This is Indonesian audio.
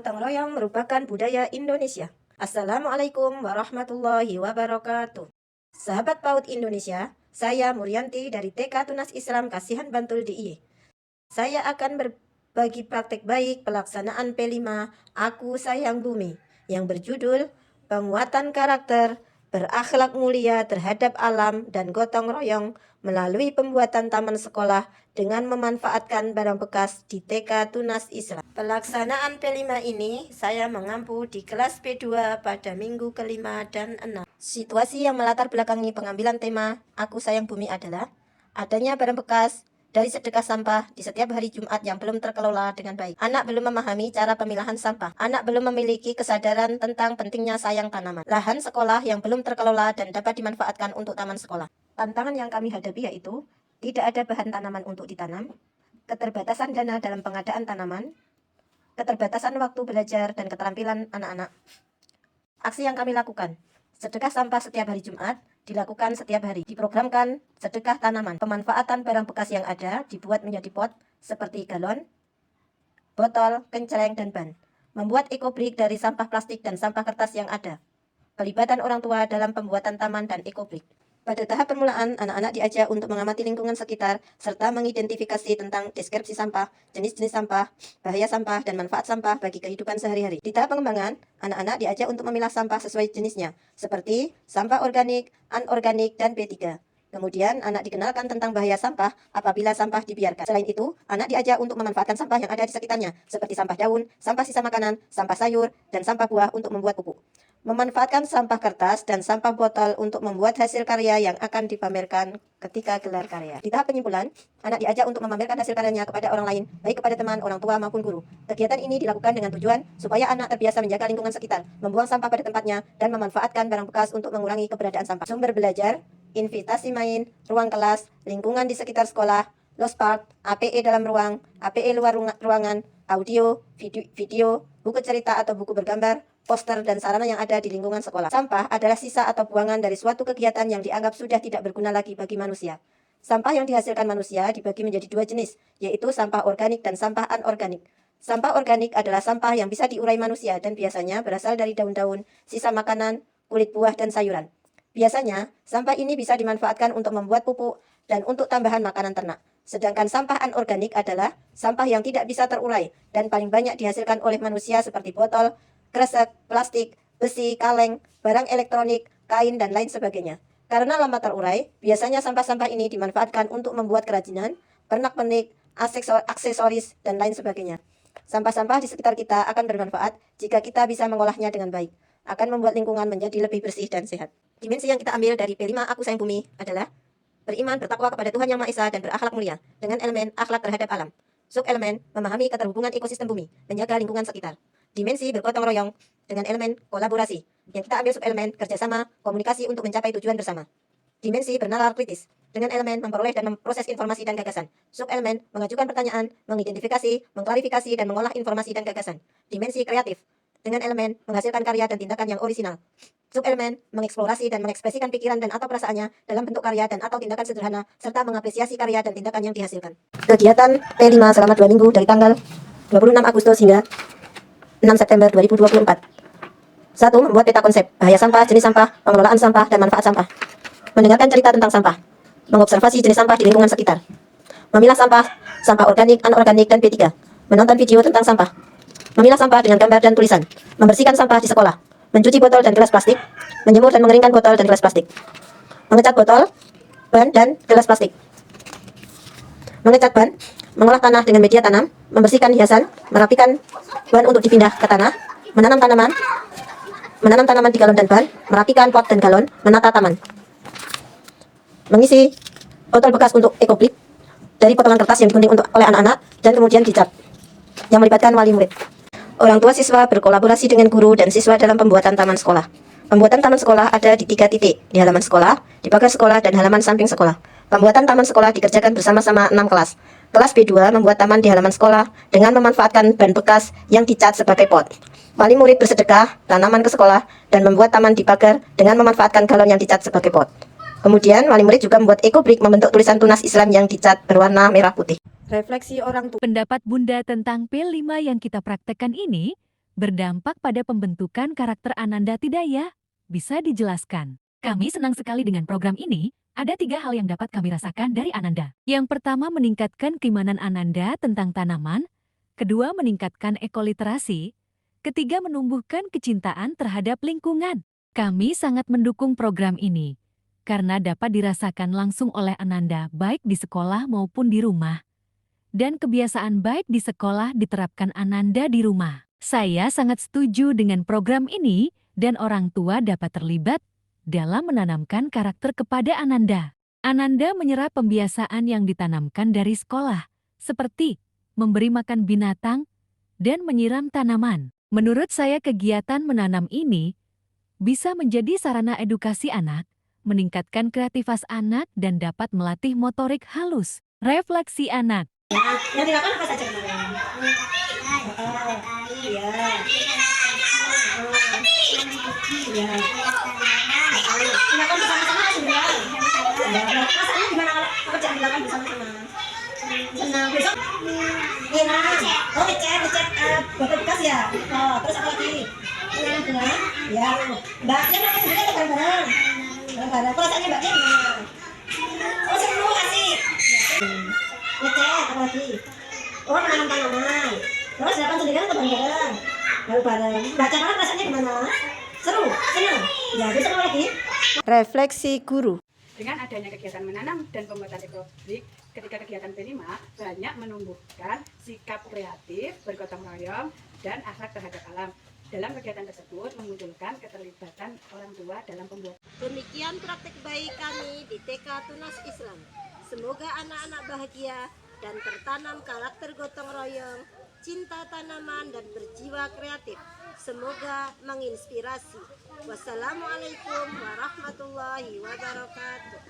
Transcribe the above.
Gotong royong merupakan budaya Indonesia. Assalamualaikum warahmatullahi wabarakatuh. Sahabat PAUD Indonesia, saya Murianti dari TK Tunas Islam Kasihan Bantul DIY. Saya akan berbagi praktek baik pelaksanaan P5 Aku Sayang Bumi yang berjudul Penguatan Karakter, Berakhlak Mulia Terhadap Alam dan Gotong Royong melalui pembuatan taman sekolah dengan memanfaatkan barang bekas di TK Tunas Islam. Pelaksanaan P5 ini saya mengampu di kelas P2 pada minggu kelima dan 6. Situasi yang melatar belakangi pengambilan tema Aku Sayang Bumi adalah adanya barang bekas dari sedekah sampah di setiap hari Jumat yang belum terkelola dengan baik. Anak belum memahami cara pemilahan sampah. Anak belum memiliki kesadaran tentang pentingnya sayang tanaman. Lahan sekolah yang belum terkelola dan dapat dimanfaatkan untuk taman sekolah. Tantangan yang kami hadapi yaitu tidak ada bahan tanaman untuk ditanam, keterbatasan dana dalam pengadaan tanaman, keterbatasan waktu belajar dan keterampilan anak-anak. Aksi yang kami lakukan, sedekah sampah setiap hari Jumat, dilakukan setiap hari. Diprogramkan sedekah tanaman. Pemanfaatan barang bekas yang ada dibuat menjadi pot seperti galon, botol, kenceleng, dan ban. Membuat ekobrik dari sampah plastik dan sampah kertas yang ada. Pelibatan orang tua dalam pembuatan taman dan ekobrik. Pada tahap permulaan, anak-anak diajak untuk mengamati lingkungan sekitar serta mengidentifikasi tentang deskripsi sampah, jenis-jenis sampah, bahaya sampah, dan manfaat sampah bagi kehidupan sehari-hari. Di tahap pengembangan, anak-anak diajak untuk memilah sampah sesuai jenisnya, seperti sampah organik, anorganik, dan B3. Kemudian, anak dikenalkan tentang bahaya sampah apabila sampah dibiarkan. Selain itu, anak diajak untuk memanfaatkan sampah yang ada di sekitarnya, seperti sampah daun, sampah sisa makanan, sampah sayur, dan sampah buah untuk membuat pupuk. Memanfaatkan sampah kertas dan sampah botol untuk membuat hasil karya yang akan dipamerkan ketika gelar karya. Di tahap penyimpulan, anak diajak untuk memamerkan hasil karyanya kepada orang lain, baik kepada teman, orang tua, maupun guru. Kegiatan ini dilakukan dengan tujuan supaya anak terbiasa menjaga lingkungan sekitar, membuang sampah pada tempatnya, dan memanfaatkan barang bekas untuk mengurangi keberadaan sampah. Sumber belajar, invitasi main, ruang kelas, lingkungan di sekitar sekolah, lost part, APE dalam ruang, APE luar ruangan, audio, video, buku cerita atau buku bergambar, poster, dan sarana yang ada di lingkungan sekolah. Sampah adalah sisa atau buangan dari suatu kegiatan yang dianggap sudah tidak berguna lagi bagi manusia. Sampah yang dihasilkan manusia dibagi menjadi dua jenis, yaitu sampah organik dan sampah anorganik. Sampah organik adalah sampah yang bisa diurai manusia dan biasanya berasal dari daun-daun, sisa makanan, kulit buah, dan sayuran. Biasanya, sampah ini bisa dimanfaatkan untuk membuat pupuk dan untuk tambahan makanan ternak. Sedangkan sampah anorganik adalah sampah yang tidak bisa terurai dan paling banyak dihasilkan oleh manusia seperti botol, kresek, plastik, besi, kaleng, barang elektronik, kain, dan lain sebagainya. Karena lama terurai, biasanya sampah-sampah ini dimanfaatkan untuk membuat kerajinan, pernak-pernik, aksesoris, dan lain sebagainya. Sampah-sampah di sekitar kita akan bermanfaat jika kita bisa mengolahnya dengan baik. Akan membuat lingkungan menjadi lebih bersih dan sehat. Dimensi yang kita ambil dari P5 Aku Sayang Bumi adalah beriman, bertakwa kepada Tuhan Yang Maha Esa, dan berakhlak mulia dengan elemen akhlak terhadap alam. Sub-elemen memahami keterhubungan ekosistem bumi, menjaga lingkungan sekitar. Dimensi bergotong royong dengan elemen kolaborasi. Yang kita ambil sub-elemen kerjasama, komunikasi untuk mencapai tujuan bersama. Dimensi bernalar kritis dengan elemen memperoleh dan memproses informasi dan gagasan. Sub-elemen mengajukan pertanyaan, mengidentifikasi, mengklarifikasi, dan mengolah informasi dan gagasan. Dimensi kreatif dengan elemen menghasilkan karya dan tindakan yang orisinal. Sub-elemen mengeksplorasi dan mengekspresikan pikiran dan atau perasaannya dalam bentuk karya dan atau tindakan sederhana, serta mengapresiasi karya dan tindakan yang dihasilkan. Kegiatan P5 selama 2 minggu dari tanggal 26 Agustus hingga 6 September 2024. 1. Membuat peta konsep, bahaya sampah, jenis sampah, pengelolaan sampah, dan manfaat sampah. Mendengarkan cerita tentang sampah. Mengobservasi jenis sampah di lingkungan sekitar. Memilah sampah, sampah organik, anorganik, dan B3. Menonton video tentang sampah. Memilah sampah dengan gambar dan tulisan. Membersihkan sampah di sekolah. Mencuci botol dan gelas plastik. Menjemur dan mengeringkan botol dan gelas plastik. Mengecat botol, ban, dan gelas plastik. Mengecat ban, mengolah tanah dengan media tanam, membersihkan hiasan, merapikan ban untuk dipindah ke tanah, menanam tanaman di galon dan ban, merapikan pot dan galon, menata taman. Mengisi botol bekas untuk ekobrik dari potongan kertas yang digunting oleh anak-anak dan kemudian dicat, yang melibatkan wali murid. Orang tua siswa berkolaborasi dengan guru dan siswa dalam pembuatan taman sekolah. Pembuatan taman sekolah ada di 3 titik, di halaman sekolah, di pagar sekolah, dan halaman samping sekolah. Pembuatan taman sekolah dikerjakan bersama-sama 6 kelas. Kelas B2 membuat taman di halaman sekolah dengan memanfaatkan ban bekas yang dicat sebagai pot. Wali murid bersedekah tanaman ke sekolah dan membuat taman di pagar dengan memanfaatkan galon yang dicat sebagai pot. Kemudian wali murid juga membuat ekobrik membentuk tulisan Tunas Islam yang dicat berwarna merah putih. Refleksi orang tua. Pendapat Bunda tentang P5 yang kita praktekkan ini, berdampak pada pembentukan karakter Ananda tidak ya? Bisa dijelaskan? Kami senang sekali dengan program ini. Ada 3 hal yang dapat kami rasakan dari Ananda. Yang pertama, meningkatkan keimanan Ananda tentang tanaman. Kedua, meningkatkan ekoliterasi. Ketiga, menumbuhkan kecintaan terhadap lingkungan. Kami sangat mendukung program ini karena dapat dirasakan langsung oleh Ananda baik di sekolah maupun di rumah. Dan kebiasaan baik di sekolah diterapkan Ananda di rumah. Saya sangat setuju dengan program ini dan orang tua dapat terlibat dalam menanamkan karakter kepada Ananda. Ananda menyerap pembiasaan yang ditanamkan dari sekolah, seperti memberi makan binatang dan menyiram tanaman. Menurut saya kegiatan menanam ini bisa menjadi sarana edukasi anak, meningkatkan kreativitas anak dan dapat melatih motorik halus. Refleksi anak. Yang dilakukan apa saja kemarin? Iya. Iya. Dilakukan bersama-sama atau sendirian? Rasanya gimana kalau pekerjaan dilakukan bersama-sama? Senang. Besok? Iya. Oh, ngecek botol bekas ya? Oh, terus apa lagi? Bunga? Ya. Mbaknya berapa sendiri atau bareng-bareng? Bareng-bareng. Perasaannya mbaknya gimana? Oh, seru kasih. Ngecek apa lagi? Oh, menanam tanaman. Terus dilakukan sendirian atau bareng-bareng? Bareng-bareng. Baca kan rasanya gimana? Seru? Senang? Ya, terus apa lagi? Refleksi guru. Dengan adanya kegiatan menanam dan pembuatan ekobrik, ketika kegiatan P5 banyak menumbuhkan sikap kreatif, bergotong royong, dan akhlak terhadap alam. Dalam kegiatan tersebut memunculkan keterlibatan orang tua dalam pembuatan. Demikian praktik baik kami di TK Tunas Islam. Semoga anak-anak bahagia dan tertanam karakter gotong royong, cinta tanaman, dan berjiwa kreatif. Semoga menginspirasi. Wassalamualaikum warahmatullahi wabarakatuh.